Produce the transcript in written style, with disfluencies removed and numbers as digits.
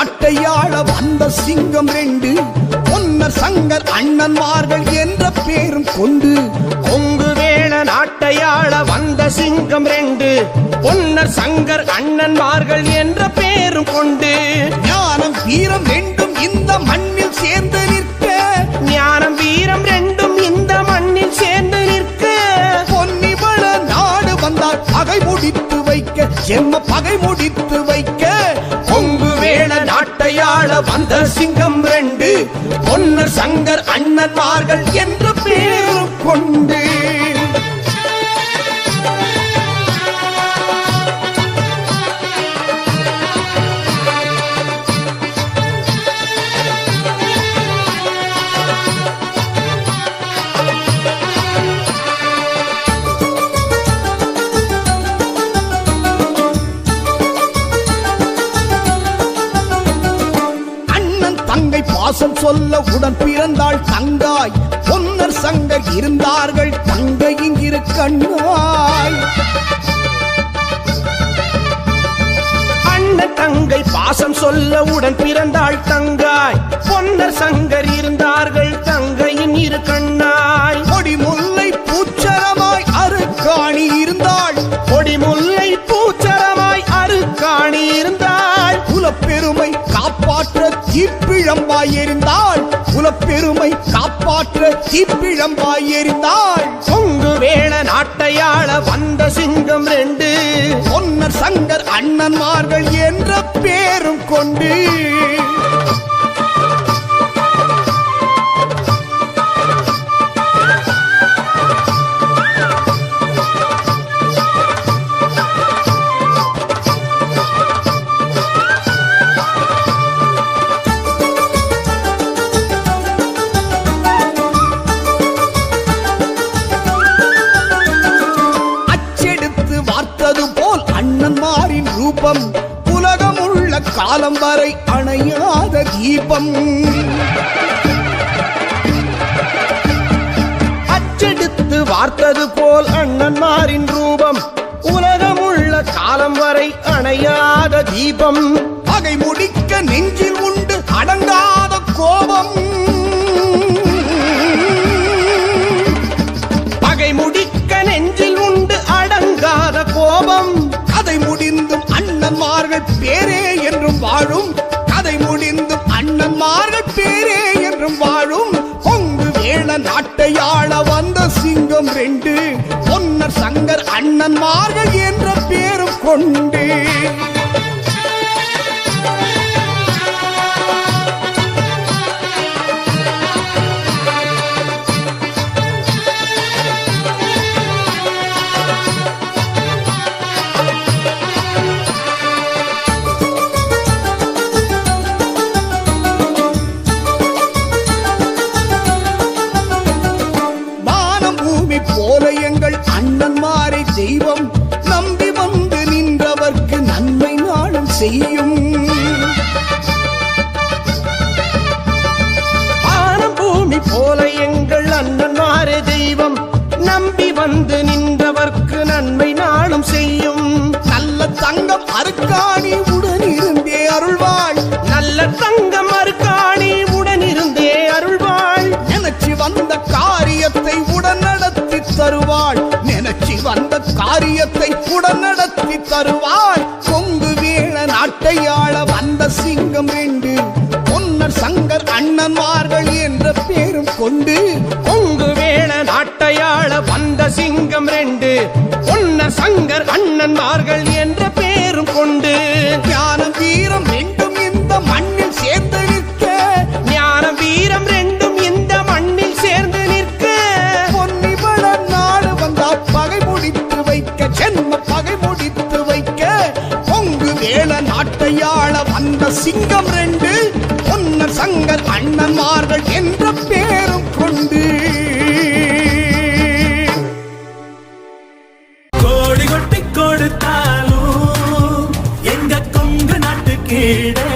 நாட்டையாள வந்த சிங்கம் 2 பொன்னர் சங்கர் அண்ணன்மார்கள் என்ற பேரும் கொண்டு. கொங்கு வேள நாட்டையாள வந்த சிங்கம் 2 பொன்னர் சங்கர் அண்ணன்மார்கள் என்ற பேரும் கொண்டு. ஞானம் வீரம் 2 இந்த மண்ணில் சேர்ந்து நிற்க, ஞானம் வீரம் 2 இந்த மண்ணில் சேர்ந்து நிற்க. பொன்னிவள நாடு வந்தால் பகை முடித்து வைக்க, செம்ம பகை முடித்து வைக்க. கொங்கு வேள நாட்டையாள வந்த சிங்கம் 2 பொன்னர் சங்கர் அண்ணன்மார்கள் என்ற பேரும் கொண்டு. பாசம் சொல்ல உடன் பிறந்தாள் தங்காய், பொன்னர் சங்கர் இருந்தார்கள் தங்கை இங்கிரு கண்ணாய். அண்ணன் தங்கை பாசம் சொல்ல உடன் பிறந்தாள் தங்காய், பொன்னர் சங்கர் இருந்தார்கள் தங்கையின் இரு கண்ணாய். கொடி முல்லை பூச்சரமாய் அருக்காணி இருந்தாள், கொடி முல்லை பூச்சரமாய் அருக்காணி இருந்தாள். குலப்பெருமை காப்பாற்ற தீப்பிழம்பாய் எறிந்தாள், குலப்பெருமை காப்பாற்ற தீப்பிழம்பாய் எறிந்தாள். கொங்கு வேள நாட்டையாள வந்த சிங்கம் 2 பொன்னர் சங்கர் அண்ணன்மார்கள் என்ற பேரும் கொண்டு. ரூபம் உலகமுள்ள காலம் வரை அணையாத தீபம். அச்செடுத்து வார்த்தது போல் அண்ணன்மாரின் ரூபம் உலகமுள்ள காலம் வரை அணையாத தீபம். பகை முடிக்க நெஞ்சில் உண்டு அடங்காத கோபம், பகை முடிக்க நெஞ்சில் உண்டு அடங்காத கோபம். கதை முடிந்தும் அண்ணன்மார்கள் பேரே என்றும் வாழும், கதை முடிந்தும் அண்ணன்மார்கள் பேரே என்றும் வாழும். கொங்கு வேள நாட்டையாள வந்த சிங்கம் 2 பொன்னர் சங்கர் அண்ணன்மார்கள் என்ற பேரும் கொண்டு. போல எங்கள் அண்ணன்மாரை தெய்வம் நம்பி வந்து நின்றவர்க்கு நன்மை நாளும் செய்யும். வானம் பூமி போல எங்கள் அண்ணன்மாரை தெய்வம் நம்பி வந்து நின்றவர்க்கு நன்மை நாளும் செய்யும். நல்ல தங்கம் அருக்காணி உடனிருந்தே அருள்வாள், நல்ல தங்கம் அருக்காணி உடனிருந்தே அருள்வாள். நினைச்சு வந்த காரியத்தை உடன் நடத்தி தருவாள், நினைச்சு வந்த காரியத்தை உடன் நடத்தி தருவாள். கொங்கு வேள நாட்டையாள வந்த சிங்கம் 2 பொன்னர் சங்கர் அண்ணன்மார்கள் என்ற பேரும் கொண்டு. கொங்கு வேள நாட்டையாள வந்த சிங்கம் 2 பொன்னர் சங்கர் அண்ணன்மார்கள் என்ற பேரும் கொண்டு. ஞானம் வீரம் 2 இந்த மண்ணில் சேர்ந்து நிற்க, ஞானம் வீரம் 2 இந்த மண்ணில் சேர்ந்து நிற்க. பொன்னிவள நாடு வந்தால் பகை முடித்து வைக்க, சென்ம பகை முடித்து வைக்க. கொங்கு வேள நாட்டையாள வந்த சிங்கம் 2 பொன்னர் சங்கர் அண்ணன்மார்கள் என்ற பேரும் கொண்டு. கோடி கொட்டி கொடுத்தாலும் எங்க கொங்கு நாட்டு கீழே